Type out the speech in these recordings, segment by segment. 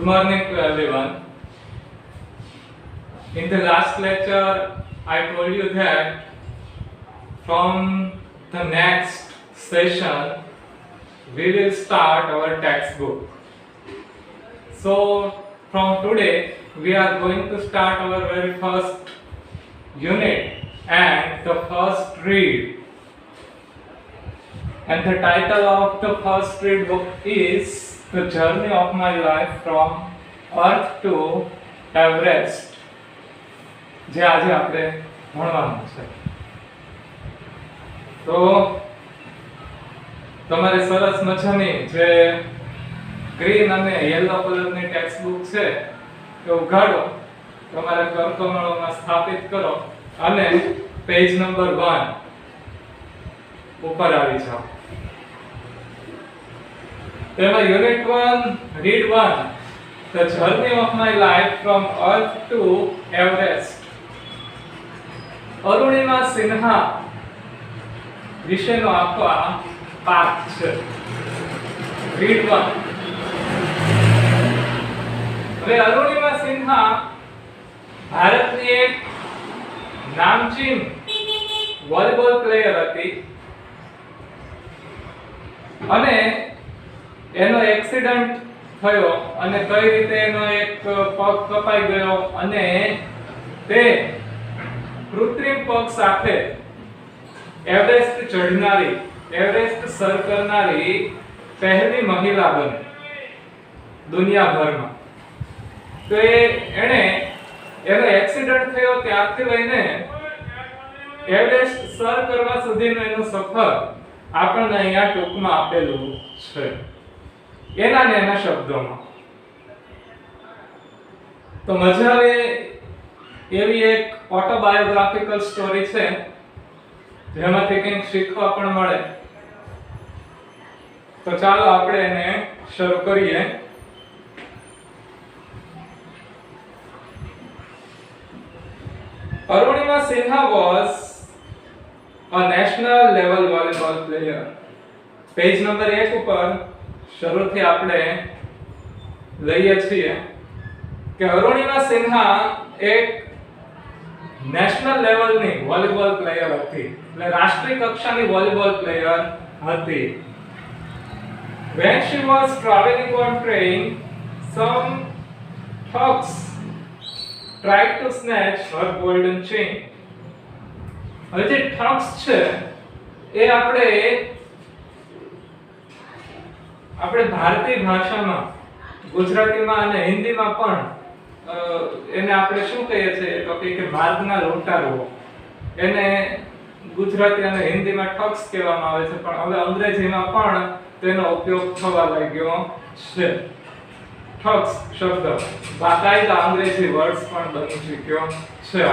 morning to everyone. In the last lecture, I told you that from the next session, we will start our textbook. So, from today, we are going to start our very first unit and the first read. And the title of the first read book is The Journey of My Life from Earth to Everest. જે આજે આપણે ભણવાનું છે. તો તમારે સરસ મજાની જે ગ્રીન અને યલો કલરની ટેક્સ્ટ બુક છે એ ઉઘાડો, તમારા કર્કમળોમાં સ્થાપિત કરો અને પેજ નંબર 1 ઉપર આવી જાઓ. તેમાં unit 1 read 1 The Journey of My Life from Earth to Everest. Arunima Sinha વિશેનો આખો આ પાઠ છે. રીડ 1. હવે અરુણિમા સિન્હા ભારતની એક નામચીન વોલીબોલ પ્લેયર હતી અને એનો એક્સિડન્ટ થયો અને કઈ રીતે એનો એક પગ કપાઈ ગયો અને તે કૃત્રિમ પગ સાથે એવરેસ્ટ ચઢનારી, એવરેસ્ટ સર કરનારી પહેલી મહિલા બની દુનિયાભરમાં. તો એણે એનો એક્સિડન્ટ થયો ત્યારથી લઈને એવરેસ્ટ સર કરવા સુધીનો એનો સફર આપણને અહીંયા ટૂંકમાં આપેલું છે, એના ને એના શબ્દોમાં. તો મજા આવે એવી એક ઓટોબાયોગ્રાફિકલ સ્ટોરી છે જેમાંથી કંઈક શીખવા પણ મળે. તો ચાલો આપણે એને શરૂ કરીએ. Arunima Sinha was a national level volleyball player. Page number 1 ઉપર શરૂથી આપણે લઈએ છીએ કે અરુણિમા સિન્હા એક નેશનલ લેવલની વોલીબોલ પ્લેયર હતી, એટલે રાષ્ટ્રીય કક્ષાની વોલીબોલ પ્લેયર હતી. When she was traveling on train, some thugs tried to snatch her golden chain. હવે જે thugs છે એ આપણે ભારતીય ભાષામાં, ગુજરાતીમાં અને હિન્દીમાં પણ એને આપણે શું કહીએ છીએ તો કે માર્ગના લૂંટારુઓ. એને ગુજરાતી અને હિન્દીમાં ઠગ્સ કહેવામાં આવે છે, પણ હવે અંગ્રેજીમાં પણ તેનો ઉપયોગ થવા લાગ્યો છે. ઠગ્સ શબ્દ બાકાયદા અંગ્રેજી વર્ડ્સ પણ બની ચૂક્યો છે.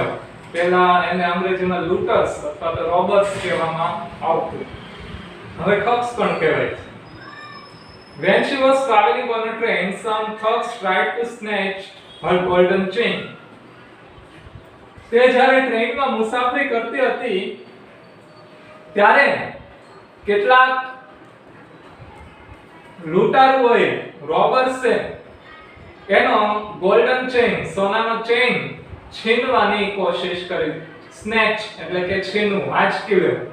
પહેલા એને અંગ્રેજીમાં લૂટર્સ અથવા તો રોબર્સ કહેવામાં આવતું, હવે ઠગ્સ પણ કહેવાય છે. When she was traveling on a train, some thugs tried to snatch her golden chain. તે જ્યારે ટ્રેનમાં મુસાફરી કરતી હતી ત્યારે કેટલાક લૂંટારુઓએ, રોબર્સે એનો ગોલ્ડન ચેઇન, સોનાનો ચેઇન છીનવાની કોશિશ કરી. સ્નેચ એટલે કે છીનવું, આંચકી લેવું.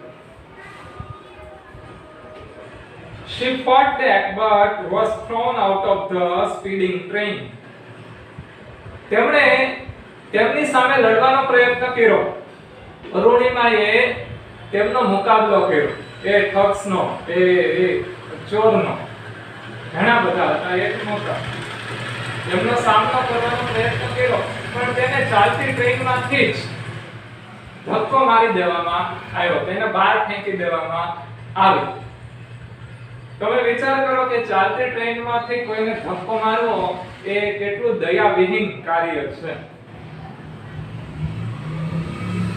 She fought back but was thrown out of the speeding train. તેમણે તેમની સામે લડવાનો પ્રયત્ન કર્યો. અરુણિમાએ તેમનો મુકાબલો કર્યો. એ ઠગ્સનો, એ ચોરનો, ઘણા બધા હતા, એક મોટા. તેમનો સામનો કરવાનો પ્રયત્ન કર્યો, પણ તેને ચાલતી ટ્રેનમાંથી જ ધક્કો મારી દેવામાં આવ્યો, તેને બહાર ફેંકી દેવામાં આવ્યો. તમે વિચાર કરો કે ચાલતી ટ્રેનમાંથી કોઈને ધક્કો મારવો એ કેટલું દયાવિહીન કાર્ય છે.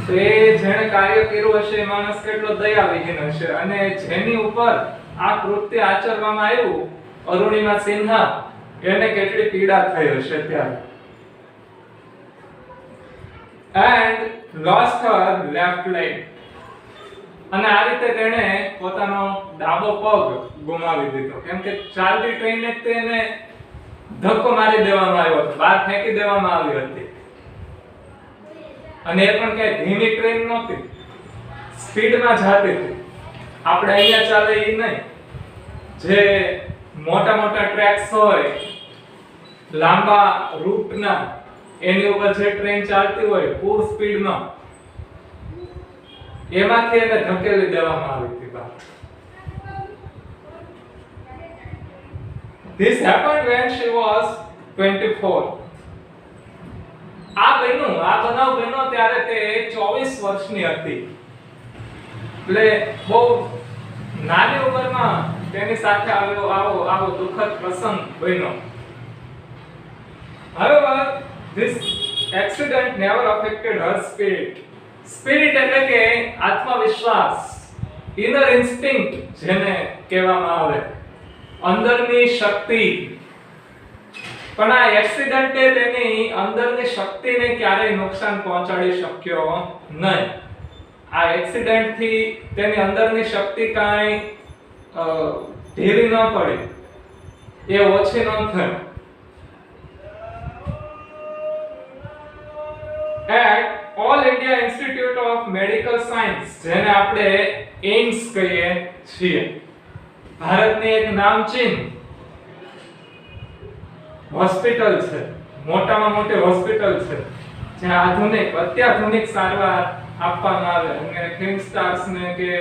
તો એ જેણે કાર્ય કર્યું હશે એ માણસ કેટલો દયાવિહીન હશે, અને જેની ઉપર આ કૃત્ય આચરવામાં આવ્યું, અરુણિમા સિન્હા, એને કેટલી પીડા થઈ હશે ત્યારે. And lost her left leg. અને આ રીતે તેણે પોતાનો ડાબો પગ ગુમાવી દીધો, કેમ કે ચાલતી ટ્રેને તેને ધક્કો મારી દેવામાં આવ્યો હતો, બહાર ફેંકી દેવામાં આવી હતી. અને એ પણ કઈ ધીમી ટ્રેન નહોતી, સ્પીડમાં જતી હતી. આપણે અહીંયા ચાલે એ નહીં, જે મોટા મોટા ટ્રેક્સ હોય લાંબા રૂટના, એની ઉપર જે ટ્રેન ચાલતી હોય ફૂલ સ્પીડમાં, એમાંથી એને ધકેલી દેવામાં આવી હતી બહાર. This happened when she was 24. આ બનાવ બન્યો ત્યારે તે 24 વર્ષની હતી. એટલે બહુ નાની ઉંમરમાં તેની સાથે આવો દુઃખદ પ્રસંગ બન્યો. However, this accident never affected her spirit. Spirit એટલે કે આત્મવિશ્વાસ, inner instinct જેને કહેવામાં આવે, અંદરની શક્તિ. પણ આ એક્સિડન્ટે તેની અંદરની શક્તિને ક્યારેય નુકસાન પહોંચાડી શક્યો નહીં. આ એક્સિડન્ટથી તેની અંદરની શક્તિ કાંઈ ઢીલી ન પડી, એ ઓછી ન થઈ. At All India Institute of Medical Science, જેને આપણે એઇમ્સ કહીએ છીએ, ભારતની એક નામચીન હોસ્પિટલ છે, મોટામાં મોટી હોસ્પિટલ છે, જ્યાં અત્યાધુનિક સારવાર આપવામાં આવે. અને ફિલ્મ સ્ટાર્સ ને કે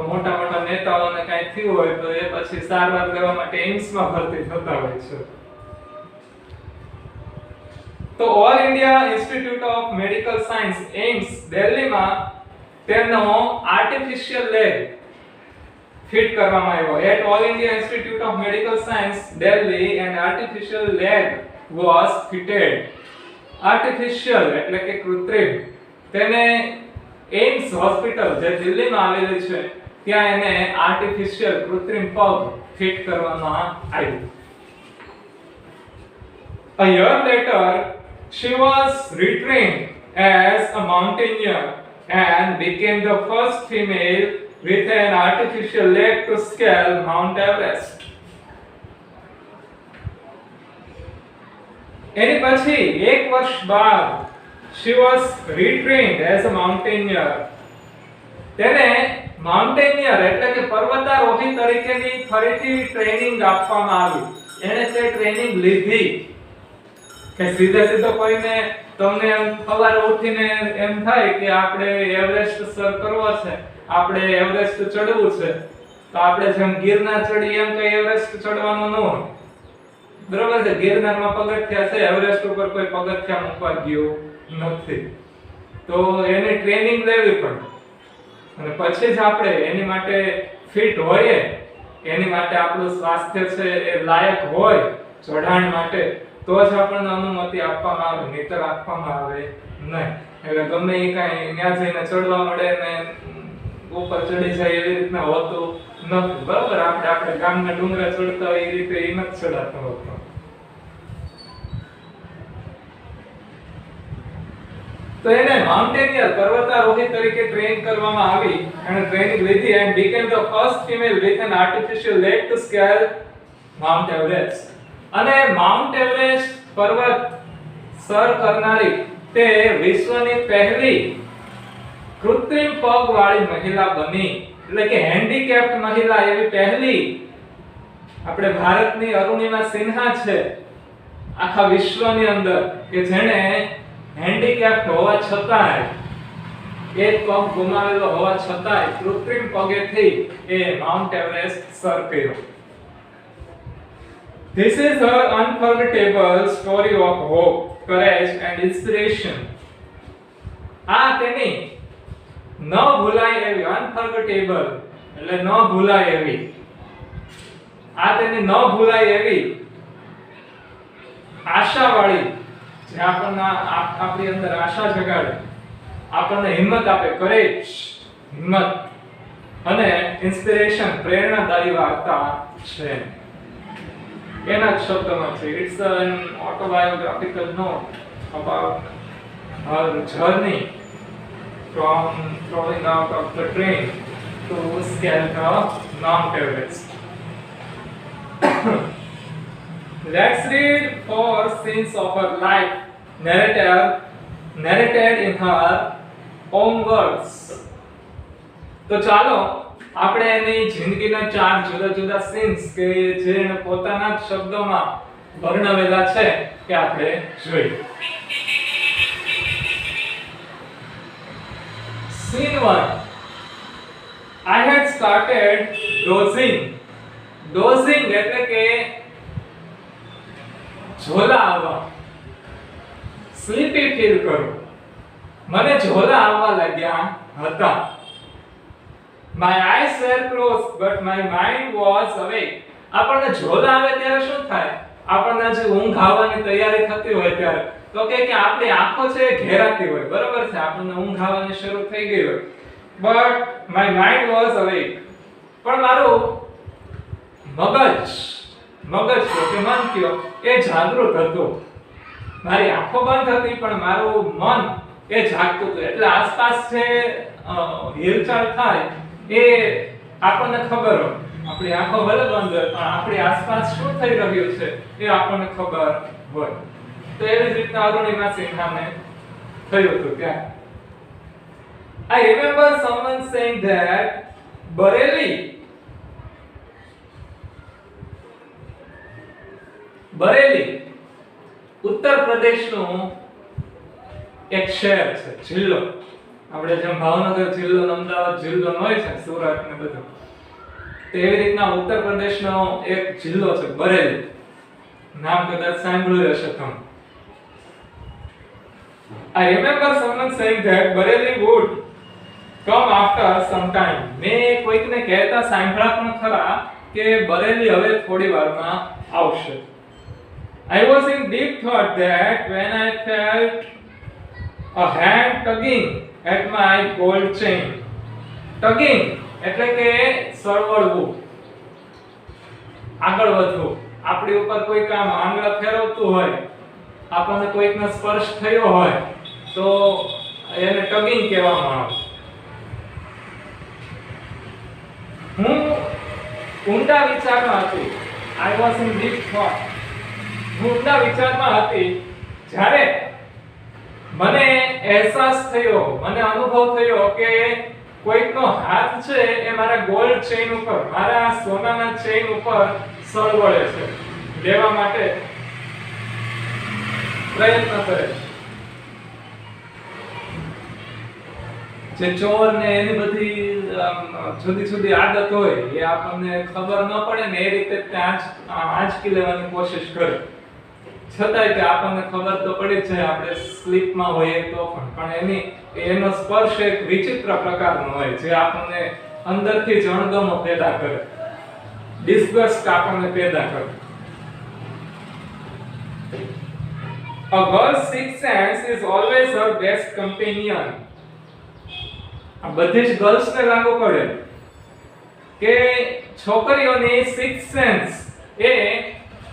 મોટા મોટા નેતાઓને કાંઈ થયું હોય તો એ પછી સારવાર લેવા માટે એઇમ્સમાં ભરતી થતા હોય છે. તો all India institute of medical science AIIMS દિલ્હીમાં તેનો આર્ટિફિશિયલ લેબ ફિટ કરવામાં આવ્યો. At All India Institute of Medical Science Delhi, an artificial leg was fitted. Artificial એટલે કે કૃત્રિમ. તેને એઇમ્સ હોસ્પિટલ જે દિલ્હીમાં આવેલી છે ત્યાં એને આર્ટિફિશિયલ કૃત્રિમ પગ ફિટ કરવામાં આવ્યું. A year later, she was retrained as a mountaineer and became the first female with an artificial leg to scale Mount Everest. એની પછી એક વર્ષ બાદ she was retrained as a mountaineer. તેને માઉન્ટેનિયર એટલે કે પર્વતારોહી તરીકેની ફરીથી ટ્રેનિંગ આપવામાં આવી. એણે તે ટ્રેનિંગ લીધી કે સીધો કોઈને તમને સવારે ઉઠીને એમ થાય કે આપણે એવરેસ્ટ સર કરવો છે, આપણે એવરેસ્ટ ચડવું છે, તો આપણે જેમ ગિરનાર ચડી એમ કઈ એવરેસ્ટ ચડવાનું ન હોય. બરોબર છે? ગિરનારમાં પગથિયા છે, એવરેસ્ટ ઉપર કોઈ પગથિયા મૂકવા ગયું નથી. તો એની ટ્રેનિંગ લેવી પડે અને પછી જ આપણે એની માટે ફિટ હોઈએ, એની માટે આપણું સ્વાસ્થ્ય છે એ લાયક હોય ચઢાણ માટે, તો જ આપણને અનુમતિ આપવામાં આવે, નહીતર આપવામાં આવે નહીં. એટલે ગમે એ કાંઈ ત્યાં જઈને ચડવા મળે ને ઉપર ચડી જાય એવી રીતના હોતું નથી. બરાબર? આપણે ગામના ડુંગરા ચડતા હોય એ રીતે એ નથી ચડાતો હોતો. તો એને માઉન્ટેનિયર પર્વતારોહી તરીકે ટ્રેન કરવામાં આવી. અને ટ્રેનિંગ લીધી and became the first female with an artificial leg to scale Mount Everest. અને માઉન્ટ એવરેસ્ટ પર્વત સર કરનારી તે વિશ્વની પહેલી કૃત્રિમ પગ વાળી મહિલા બની. એટલે કે હેન્ડીકેપ્ડ મહિલા એવી પહેલી આપણે ભારતની અરુણિમા સિન્હા છે આખા વિશ્વની અંદર કે જેણે હેન્ડીકેપ્ડ હોવા છતાંય, એક પગ ગુમાવેલો હોવા છતાંય કૃત્રિમ પગેથી એ માઉન્ટ એવરેસ્ટ સર કર્યો. This is her unforgettable story of hope, courage and inspiration. આ તેની ન ભૂલાય એવી, unforgettable એટલે ન ભૂલાય એવી, આ તેની ન ભૂલાય એવી આશાવાળી, જે આપણને આપણી અંદર આશા જગાડે, આપણને હિંમત આપે, કરેજ હિંમત, અને ઇન્સ્પિરેશન પ્રેરણાદાયી વાર્તા છે. એના જ શબ્દમાં છે. It's an autobiographical note about her journey from crawling out of the train to scale the Mount Everest. Let's read four scenes of her life narrated in her own words. તો ચાલો આપણે એની જિંદગીના ચાર જુદા જુદા સીન્સ કે જે એને પોતાના જ શબ્દોમાં વર્ણવેલા છે કે આપણે જોઈએ. Scene 1. I had started dozing. Dozing એટલે કે ઝોલા આવવા, સ્લીપી ફીલ કરું. મને ઝોલા આવવા લાગ્યા હતા. My eyes were closed but my mind was awake. આપણને ઝોલા આવે ત્યારે શું થાય? આપણને જે ઊંઘ આવવાની તૈયારી થતી હોય ત્યારે તો કે આપણી આંખો છે ઘેરાતી હોય, બરાબર છે, આપણને ઊંઘ આવવાની શરૂ થઈ ગઈ હોય. But my mind was awake. પણ મારું મગજ કે મન કયો એ જાગૃત હતું. મારી આંખો બંધ હતી પણ મારું મન એ જાગતું હતું. એટલે આસપાસ જે હિલચાલ થાય એ આપણને ખબર હોય. આપણી આંખો ભલે બંધ હોય પણ આપણી આસપાસ શું થઈ રહ્યું છે એ આપણને ખબર હોય. તો એવી જ રીતના અરુણિમા સિન્હાને થયું હતું ત્યાં. I remember someone saying that Bareilly ઉત્તર પ્રદેશનું એક શહેર છે, જિલ્લો. આપણે જેમ ભાવનગર જિલ્લો, અમદાવાદ જિલ્લો હોય છે, સુરત ને બધું, તેવી રીતના ઉત્તર પ્રદેશનો એક જિલ્લો છે બરેલી. નામ કદાચ સાંભળ્યું હશે તમે. I remember someone saying that Bareilly would come after some time. મેં કોઈકને કહેતા સાંભળ્યા પણ ખરા કે બરેલી હવે થોડી વારમાં આવશે. I was in deep thought that when I felt a hand tugging at my gold chain. Tugging એટલે કે સરવળવું, આગળ વધવું. આપણી ઉપર કોઈ કામ આંગળા ફેરવતું હોય, આપણને કોઈકનો સ્પર્શ થયો હોય તો એને ટગિંગ કહેવામાં આવે. હું ઊંડા વિચારમાં હતી. I was in deep thought. હું ઊંડા વિચારમાં હતી જ્યારે મને અહેસાસ થયો, મને અનુભવ થયો કે કોઈકનો હાથ છે એ મારા ગોલ્ડ ચેઇન ઉપર, મારા સોનાના ચેઇન ઉપર સરવળે છે, લેવા માટે પ્રયત્ન કરે છે. જે ચોર ને એની બધી જુદી જુદી આદત હોય એ આપણને ખબર ન પડે ને એ રીતે ત્યાં આંચકી લેવાની કોશિશ કરે. છતાંય કે આપણને ખબર તો પડી જ જાય, આપણે સ્લીપમાં હોઈએ તો પણ એનો સ્પર્શ એક વિચિત્ર પ્રકારનો હોય જે આપણને અંદરથી જ અણગમો પેદા કરે, ડિસ્ગસ્ટ આપણને પેદા કરે. A girl's sixth sense is always her best companion. આ બધી જ ગર્લ્સને લાગુ પડે કે છોકરીઓની સિક્સ સેન્સ એ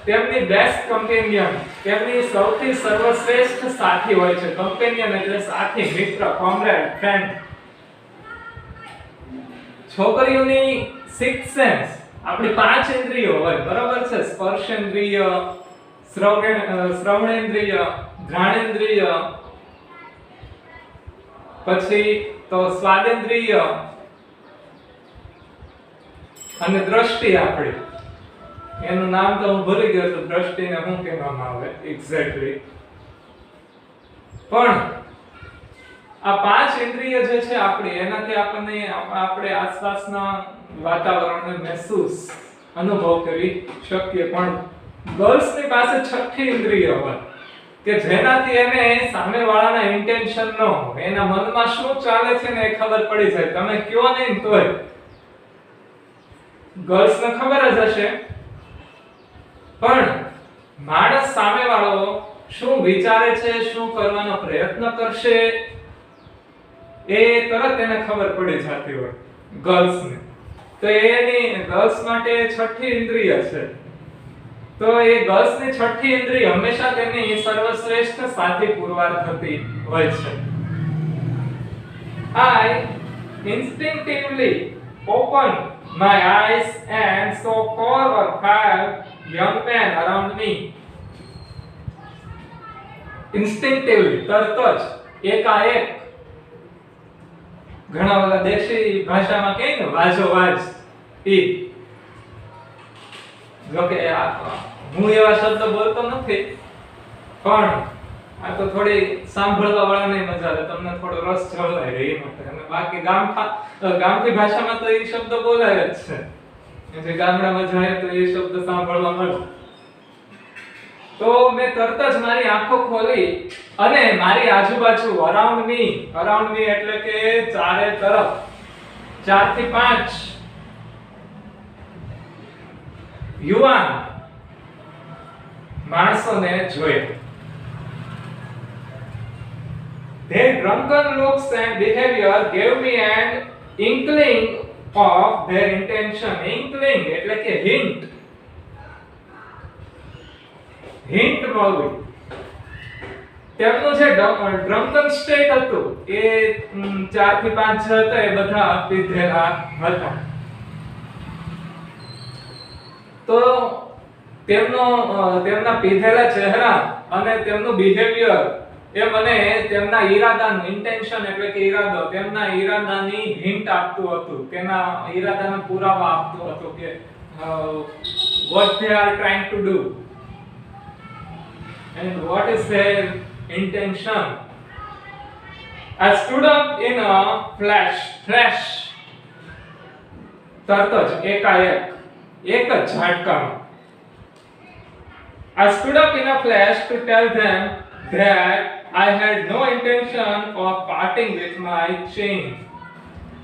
તેમની બેસ્ટ કમ્પેનિયન, તેમની સૌથી સર્વશ્રેષ્ઠ સાથી હોય છે. કમ્પેનિયન એટલે સાથી, મિત્ર, કોમ્રેડ, ફ્રેન્ડ. છોકરીઓની સિક્સ સેન્સ આપણી પાંચ ઇન્દ્રિયો હોય, બરાબર છે? સ્પર્શેન્દ્રિય, શ્રવણેન્દ્રિય, ઘ્રાણેન્દ્રિય, પછી તો સ્વાદેન્દ્રિય અને દ્રષ્ટિ આપણી. એનું નામ તો હું ભૂલી ગયો છું, દ્રષ્ટિને શું કહેવામાં આવે એક્ઝેક્ટલી. પણ આ પાંચ ઇન્દ્રિય જે છે આપણી, એનાથી આપણે આસપાસના વાતાવરણને મહેસૂસ, અનુભવ કરી શકીએ. પણ ગર્લ્સની પાસે છઠ્ઠી ઇન્દ્રિય હોય કે જેનાથી એને સામેવાળાના ઇન્ટેન્શન ન હોય, એના મનમાં શું ચાલે છે ને એ ખબર પડી જાય. તમે કયો નહીં તોય ગર્લ્સને ખબર જ હશે, પણ માણસ સામેવાળો શું વિચારે છે, શું કરવાનો પ્રયત્ન કરશે એ તરત એને ખબર પડી જતી હોય ગર્લ્સને. તો એની ગર્લ્સ માટે છઠ્ઠી ઇન્દ્રિય છે. તો એ ગર્લ્સની છઠ્ઠી ઇન્દ્રિય હંમેશા તેની સર્વશ્રેષ્ઠ સાથી પુરવાર થતી હોય છે. I instinctively opened my eyes and saw 4 or 5 young men around me. Instinctively, તરત જ એકાએક. ઘણા બધા દેશી ભાષામાં કહે ને વાજોવાજ ઈ. જો કે હું એવા શબ્દ બોલતો નથી, પણ આ તો થોડી સાંભળવા વાળાને મજા આવે, તમને થોડો રસ જળવાય રહે એ માટે. અને બાકી ગામઠી ભાષામાં તો એ શબ્દ બોલાય જ છે. જે ગામડામાં જાય તો એ શબ્દ સાંભળવા મળે. તો મેં તરત જ મારી આંખો ખોલી અને મારી આજુબાજુ અરાઉન્ડ મી એટલે કે ચારે તરફ 4 થી 5 યુવાન માણસોને જોયા. Their drunken looks and behavior gave me an inkling of their intention. Inkling એટલે કે hint મળ્યું. તેમનું જે ડ્રંકન સ્ટેટ હતું એ 4 થી 5 હતા, એ બધા પીધેલા હતા. તો તેમના પીધેલા ચહેરા અને તેમનું બિહેવિયર એ મને તેમના ઈરાદાનું ઇન્ટેન્શન એટલે કે ઈરાદો, તેમના ઈરાદાની હિન્ટ આપતું હતું, તેના ઈરાદાના પુરાવા આપતું હતું કે what they are trying to do and what is their intention. I stood up in a flash તરત જ એકાએક એક જ ઝાટકામાં. I stood up in a flash to tell them that I had no intention of parting with my chain.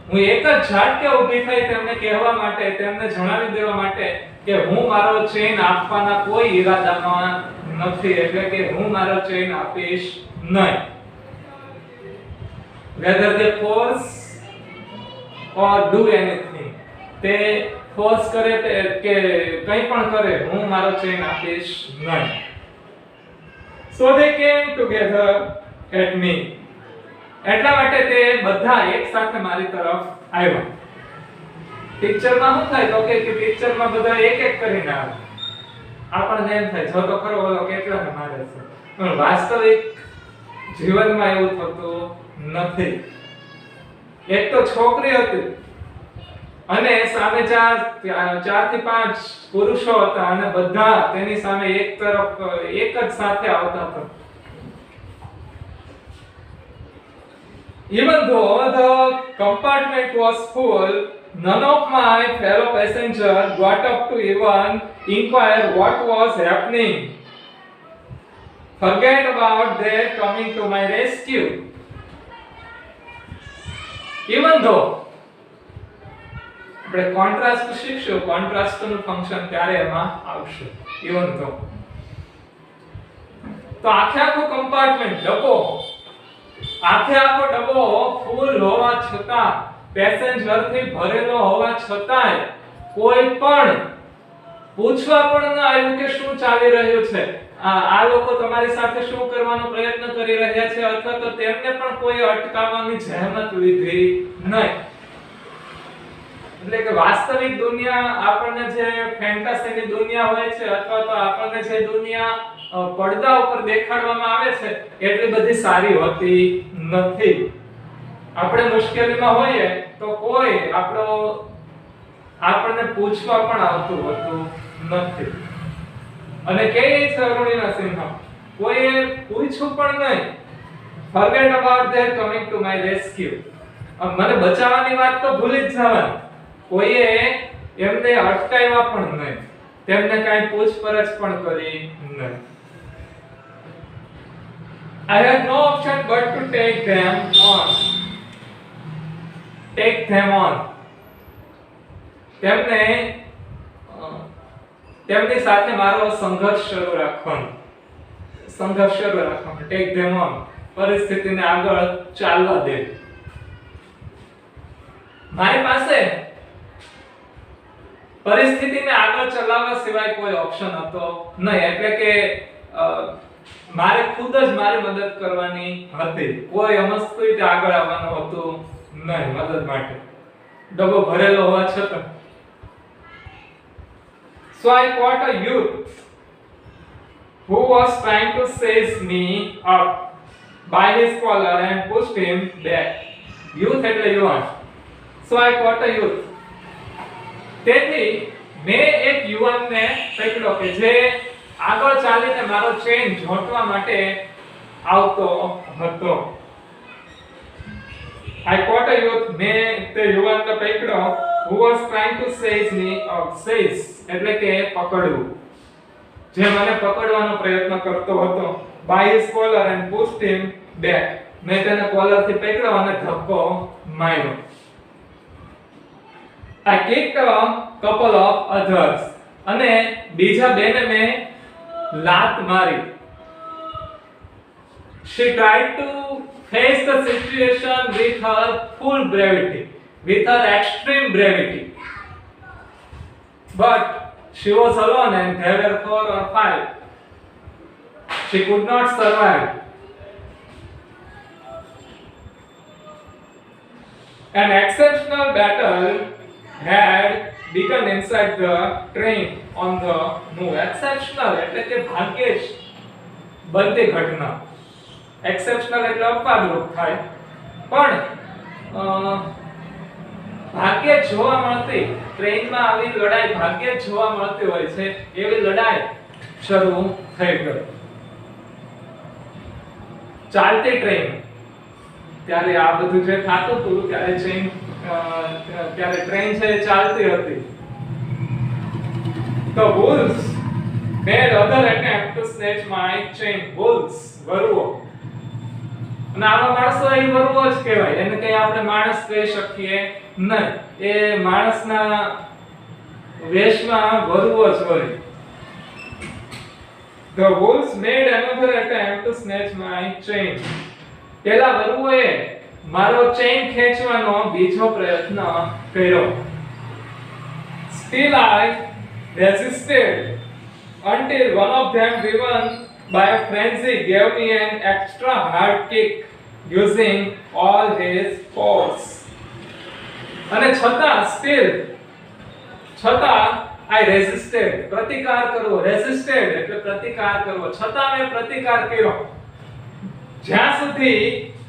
હું એક જ ઝાટકે ઊભી થઈ તેમને કહેવા માટે, તેમને જણાવી દેવા માટે કે હું મારો ચેન આપવાના કોઈ ઈરાદામાં નથી, એટલે કે હું મારો ચેન આપીશ નહીં. whether they force or do anything, તે ફોર્સ કરે કે કંઈ પણ કરે, હું મારો ચેન આપીશ નહીં. So they came together at me. એટલા માટે તે બધા એક સાથે મારી તરફ આવ્યા. પિક્ચરમાં શું થાય તો કે પિક્ચરમાં બધા એક એક કરીને આવે, આપણને એમ થાય જો તો ખરો ઓલો કેટલાને મારે છે, પણ વાસ્તવિક જીવનમાં એવું થતું નથી. એક તો છોકરી હતી અને સામે 4 થી 5 પુરુષો હતા અને બધા તેની સામે એક જ સાથે આવતા હતા. Even though the compartment was full, none of my fellow passengers got up to even inquire what was happening. Forget about their coming to my rescue. Even though આપણે કોન્ટ્રાસ્ટ શીખશું, કોન્ટ્રાસ્ટનું ફંક્શન ત્યારે એમાં આવશે. even though તો આખો compartment ડબ્બો ફૂલ હોવા છતાં, passenger થી ભરેલો હોવા છતાંય કોઈ પણ પૂછવા પણ ન આવ્યું કે શું ચાલી રહ્યું છે, આ લોકો તમારી સાથે શું કરવાનો પ્રયત્ન કરી રહ્યા છે, અથવા તો તેમને પણ કોઈ અટકાવવાની જહેમત લીધી નહીં. એટલે કે વાસ્તવિક દુનિયા, આપણને જે ફેન્ટાસીની દુનિયા હોય છે અથવા તો આપણને જે દુનિયા પડદા ઉપર દેખાડવામાં આવે છે એટલી બધી સારી હોતી નથી. આપણે મુશ્કેલીમાં હોઈએ તો કોઈ આપણને પૂછવા પણ આવતું હોતું નથી. અને કે છે અરુણિમા સિંહ, કોઈએ પૂછ્યું પણ નહીં. forget about their coming to my rescue. મને બચાવવાની વાત તો ભૂલી જ જવાની. કોઈએ એમને અટકાવ્યા પણ નહીં, તેમને કાંઈ પૂછપરછ પણ કરી નહીં. I had no option but to take them on. તેમની સાથે મારો સંઘર્ષ શરૂ રાખવાનો. take them on, પરિસ્થિતિને આગળ ચાલવા દે. મારી પાસે પરિસ્થિતિને આગળ ચલાવવા સિવાય કોઈ ઓપ્શન હતો નહીં. એટલે કે મારે ખુદ જ મારી મદદ કરવાની હતી. કોઈ અમસ્તું આગળ આવવાનું હતું નહીં મદદ માટે, ડબ્બો ભરેલો હોવા છતાં. So I caught a youth who was trying to seize me up by his collar and pushed him back. Youth એટલે યુવાન. So I caught a youth. તેથી મેં એક યુવાનને પકડ્યો કે જે આગળ ચાલીને મારો ચેન ઝોંટવા માટે આવતો હતો. I caught a youth, મેં તે યુવાનને પકડ્યો who was trying to seize me up. Seize એટલે કે પકડવું, જે મને પકડવાનો પ્રયત્ન કરતો હતો. By his collar and pushed him back. મેં તેને કોલરથી પકડ્યો અને ધક્કો માર્યો. I kicked a couple of others. અને બીજા બેને મેં લાત મારી. She tried to face the situation with her full brevity, with her extreme brevity. But she was alone and there were 4 or 5. She could not survive. An exceptional battle had begun inside the train on the move. Exceptional એટલે કે ભાગ્યે જ બનતી ઘટના. Exceptional એટલે અપવાદરૂપ થાય, પણ ભાગ્યે જ જોવા મળતી ટ્રેનમાં આવી લડાઈ ભાગ્યે જ જોવા મળતી હોય છે. એવી લડાઈ શરૂ થઈ ગઈ. ચાલતી ટ્રેન ત્યારે આ બધું જે થાતું હતું ત્યારે ટ્રેન છે ચાલતી હતી. The wolves made other attempt to snatch my chain. Wolves વરુઓ. અને આવા માણસો એ વરુઓ જ કહેવાય. એને કઈ આપણે માણસ કહી શકીએ નહીં. એ માણસના વેશમાં વરુઓ જ હોય. The wolves made another attempt to snatch my chain. પેલા વરુઓએ મારો ચેન ખેંચવાનો બીજો પ્રયત્ન કર્યો. Still I resisted until one of them, driven by a frenzy, gave me an extra hard kick using all his force. અને છતાં I resisted, પ્રતિકાર કરવો. resisted એટલે પ્રતિકાર કરવો. છતાં મેં પ્રતિકાર કર્યો જ્યાં સુધી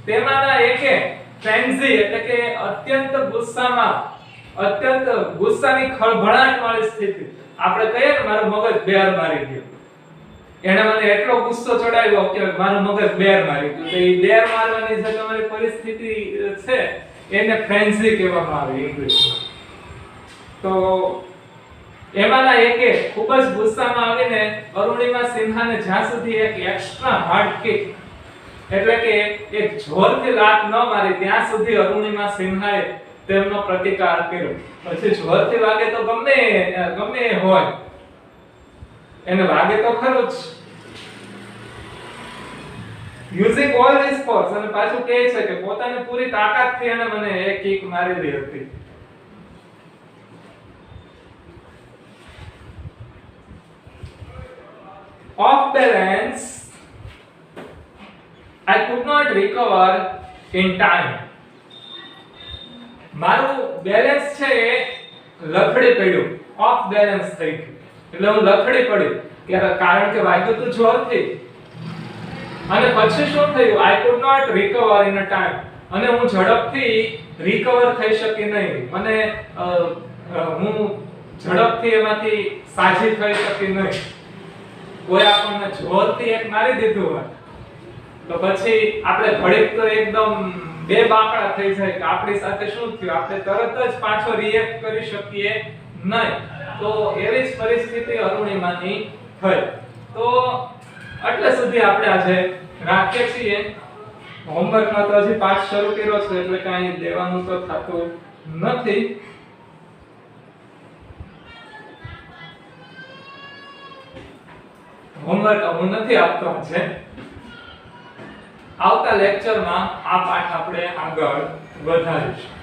તેમાંના એકે ફ્રેન્ઝી એટલે કે અત્યંત ગુસ્સાની ખળભળાટ વાળી સ્થિતિ. આપણે કહીએ ને મારું મગજ બેર મારી ગયો, એને મને એટલો ગુસ્સો ચડાવ્યો કે મારું મગજ બેર મારી ગયું. તો એ બેર મારવાની જે તમારી પરિસ્થિતિ છે એને ફ્રેન્ઝી કહેવામાં આવે ઇંગ્લિશમાં. તો એમાંના એકે ખૂબ જ ગુસ્સામાં આવીને અરુણિમા સિન્હાને જ્યાં સુધી એક એક્સ્ટ્રા હાર્ડ કિક એટલે કે એક જોરથી લાત ન મારી ત્યાં સુધી અરુણિમા સિન્હાએ તેમનો પ્રતિકાર કર્યો. પછી જોરથી વાગે તો ગમે હોય એને વાગે તો ખરું જ. યુઝિંગ ઓલ હિઝ ફોર્સ, અને પાછું કહે છે કે પોતાની પૂરી તાકાતથી એને મને એક કિક મારેલી હતી. Off balance, I could not recover in time. મારું બેલેન્સ છે એ લથડી પડ્યું, ઓફ બેલેન્સ થઈ ગયું. એટલે હું લથડી પડી કારણ કે વાગ્યું તો જોરથી. અને પછી શું થયું? I could not recover in a time. અને હું ઝડપથી રિકવર થઈ શકી નહીં. મને હું ઝડપથી એમાંથી સાજી થઈ શકી નહીં. કોઈ આપણને જોરથી એક મારી દીધું હોય તો પછી આપણે ઘડીક તો એકદમ બે બાકડા થઈ જાય કે આપણી સાથે શું થયું, આપણે તરત જ પાછો રિએક્ટ કરી શકીએ નહીં. તો એવી જ પરિસ્થિતિ અરુણિમાની થઈ. તો એટલે સુધી આપણે આજે રાખીએ છીએ. હોમવર્કમાં તો હજી પાઠ શરૂ કર્યો છે એટલે કાંઈ દેવાનું તો થતું નથી. હોમવર્ક હું નથી આપતો છે. આવતા લેક્ચરમાં આ પાઠ આપણે આગળ વધારીશું.